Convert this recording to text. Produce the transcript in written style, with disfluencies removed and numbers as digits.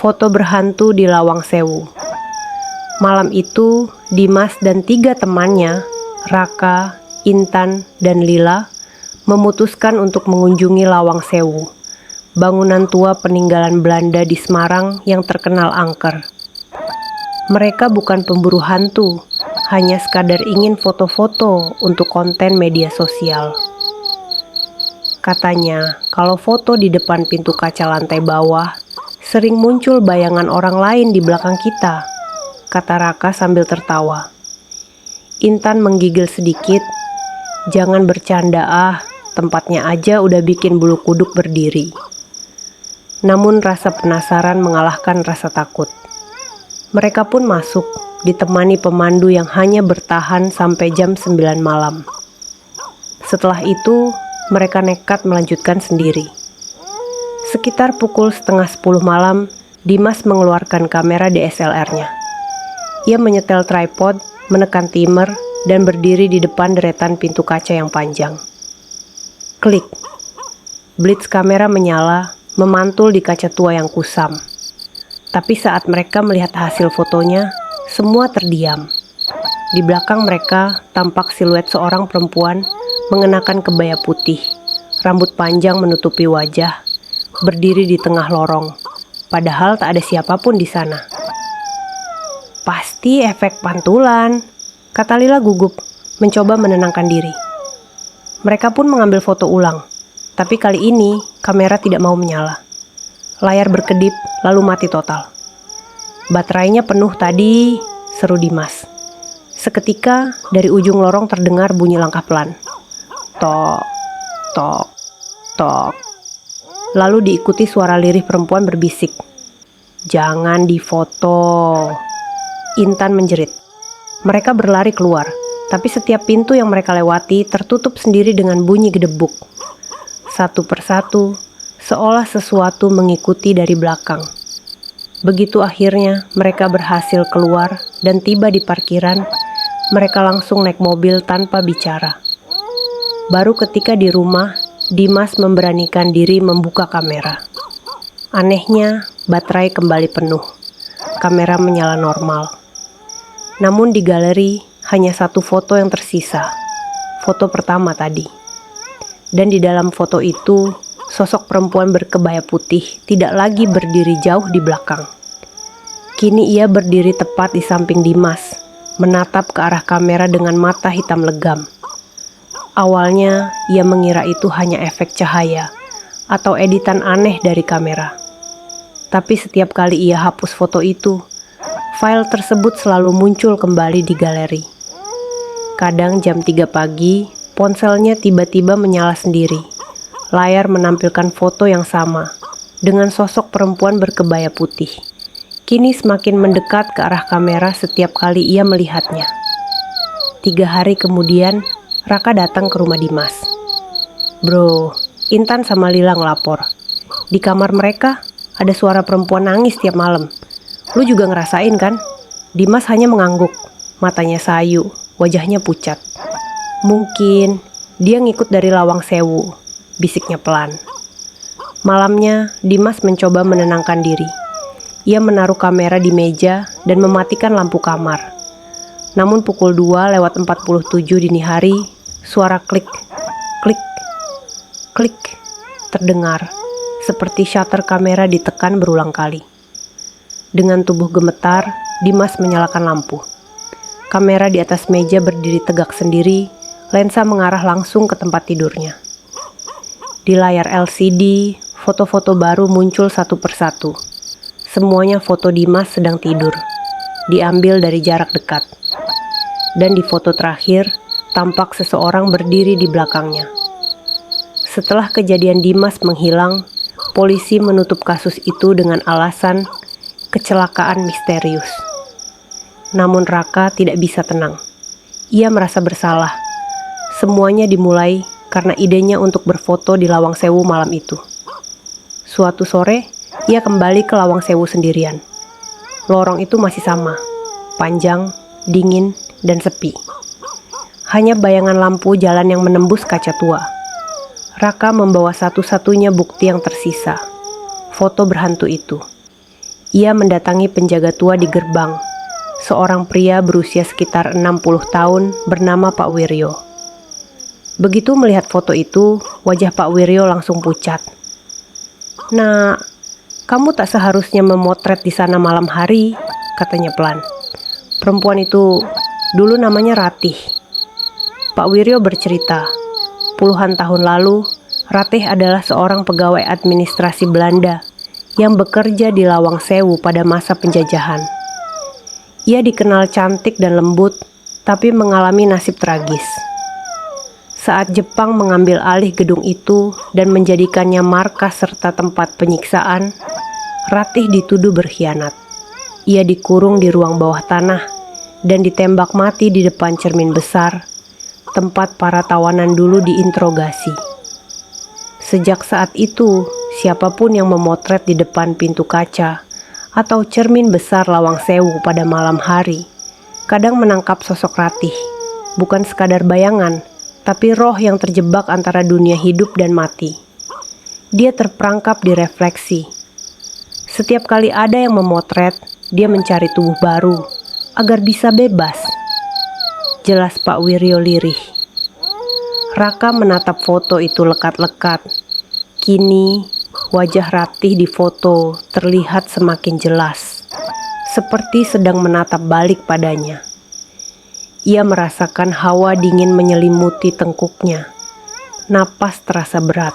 Foto berhantu di Lawang Sewu. Malam itu, Dimas dan 3 temannya, Raka, Intan, dan Lila, memutuskan untuk mengunjungi Lawang Sewu, bangunan tua peninggalan Belanda di Semarang yang terkenal angker. Mereka bukan pemburu hantu, hanya sekadar ingin foto-foto untuk konten media sosial. Katanya, kalau foto di depan pintu kaca lantai bawah, sering muncul bayangan orang lain di belakang kita, kata Raka sambil tertawa. Intan menggigil sedikit, jangan bercanda tempatnya aja udah bikin bulu kuduk berdiri. Namun rasa penasaran mengalahkan rasa takut. Mereka pun masuk, ditemani pemandu yang hanya bertahan sampai jam 9 malam. Setelah itu, mereka nekat melanjutkan sendiri. Sekitar pukul setengah 10 malam, Dimas mengeluarkan kamera DSLR-nya. Ia menyetel tripod, menekan timer, dan berdiri di depan deretan pintu kaca yang panjang. Klik. Blitz kamera menyala, memantul di kaca tua yang kusam. Tapi saat mereka melihat hasil fotonya, semua terdiam. Di belakang mereka tampak siluet seorang perempuan mengenakan kebaya putih, rambut panjang menutupi wajah, berdiri di tengah lorong, padahal tak ada siapapun di sana. Pasti efek pantulan, kata Lila gugup, mencoba menenangkan diri. Mereka pun mengambil foto ulang, tapi kali ini kamera tidak mau menyala. Layar berkedip, lalu mati total. Baterainya penuh tadi, seru Dimas. Seketika dari ujung lorong terdengar bunyi langkah pelan. Tok, tok, tok. Lalu diikuti suara lirih perempuan berbisik. Jangan difoto. Intan menjerit. Mereka berlari keluar, tapi setiap pintu yang mereka lewati tertutup sendiri dengan bunyi gedebuk. Satu persatu, seolah sesuatu mengikuti dari belakang. Begitu akhirnya mereka berhasil keluar dan tiba di parkiran, mereka langsung naik mobil tanpa bicara. Baru ketika di rumah, Dimas memberanikan diri membuka kamera. Anehnya, baterai kembali penuh. Kamera menyala normal. Namun di galeri, hanya satu foto yang tersisa. Foto pertama tadi. Dan di dalam foto itu, sosok perempuan berkebaya putih tidak lagi berdiri jauh di belakang. Kini ia berdiri tepat di samping Dimas, menatap ke arah kamera dengan mata hitam legam. Awalnya, ia mengira itu hanya efek cahaya atau editan aneh dari kamera. Tapi setiap kali ia hapus foto itu, file tersebut selalu muncul kembali di galeri. Kadang jam 3 pagi, ponselnya tiba-tiba menyala sendiri. Layar menampilkan foto yang sama, dengan sosok perempuan berkebaya putih. Kini semakin mendekat ke arah kamera setiap kali ia melihatnya. 3 hari kemudian, Raka datang ke rumah Dimas. Bro, Intan sama Lila ngelapor. Di kamar mereka ada suara perempuan nangis tiap malam. Lu juga ngerasain kan? Dimas hanya mengangguk, matanya sayu, wajahnya pucat. Mungkin dia ngikut dari Lawang Sewu, bisiknya pelan. Malamnya, Dimas mencoba menenangkan diri. Ia menaruh kamera di meja dan mematikan lampu kamar. Namun pukul 2:47 dini hari, suara klik, klik, klik terdengar, seperti shutter kamera ditekan berulang kali. Dengan tubuh gemetar, Dimas menyalakan lampu. Kamera di atas meja berdiri tegak sendiri, lensa mengarah langsung ke tempat tidurnya. Di layar LCD, foto-foto baru muncul satu persatu. Semuanya foto Dimas sedang tidur, diambil dari jarak dekat. Dan di foto terakhir, tampak seseorang berdiri di belakangnya. Setelah kejadian Dimas menghilang, polisi menutup kasus itu dengan alasan kecelakaan misterius. Namun Raka tidak bisa tenang. Ia merasa bersalah. Semuanya dimulai karena idenya untuk berfoto di Lawang Sewu malam itu. Suatu sore, ia kembali ke Lawang Sewu sendirian. Lorong itu masih sama, panjang, dingin, dan sepi. Hanya bayangan lampu jalan yang menembus kaca tua. Raka membawa satu-satunya bukti yang tersisa, foto berhantu itu. Ia mendatangi penjaga tua di gerbang, seorang pria berusia sekitar 60 tahun bernama Pak Wiryo. Begitu melihat foto itu, wajah Pak Wiryo langsung pucat. "Nah, kamu tak seharusnya memotret di sana malam hari," katanya pelan. "Perempuan itu dulu namanya Ratih." Pak Wiryo bercerita, puluhan tahun lalu, Ratih adalah seorang pegawai administrasi Belanda yang bekerja di Lawang Sewu pada masa penjajahan. Ia dikenal cantik dan lembut, tapi mengalami nasib tragis. Saat Jepang mengambil alih gedung itu dan menjadikannya markas serta tempat penyiksaan, Ratih dituduh berkhianat. Ia dikurung di ruang bawah tanah dan ditembak mati di depan cermin besar, tempat para tawanan dulu diinterogasi. Sejak saat itu, siapapun yang memotret di depan pintu kaca atau cermin besar Lawang Sewu pada malam hari, kadang menangkap sosok Ratih, bukan sekadar bayangan, tapi roh yang terjebak antara dunia hidup dan mati. Dia terperangkap di refleksi. Setiap kali ada yang memotret, dia mencari tubuh baru agar bisa bebas. Jelas Pak Wiryo lirih. Raka menatap foto itu lekat-lekat. Kini, wajah Ratih di foto terlihat semakin jelas, seperti sedang menatap balik padanya. Ia merasakan hawa dingin menyelimuti tengkuknya. Napas terasa berat.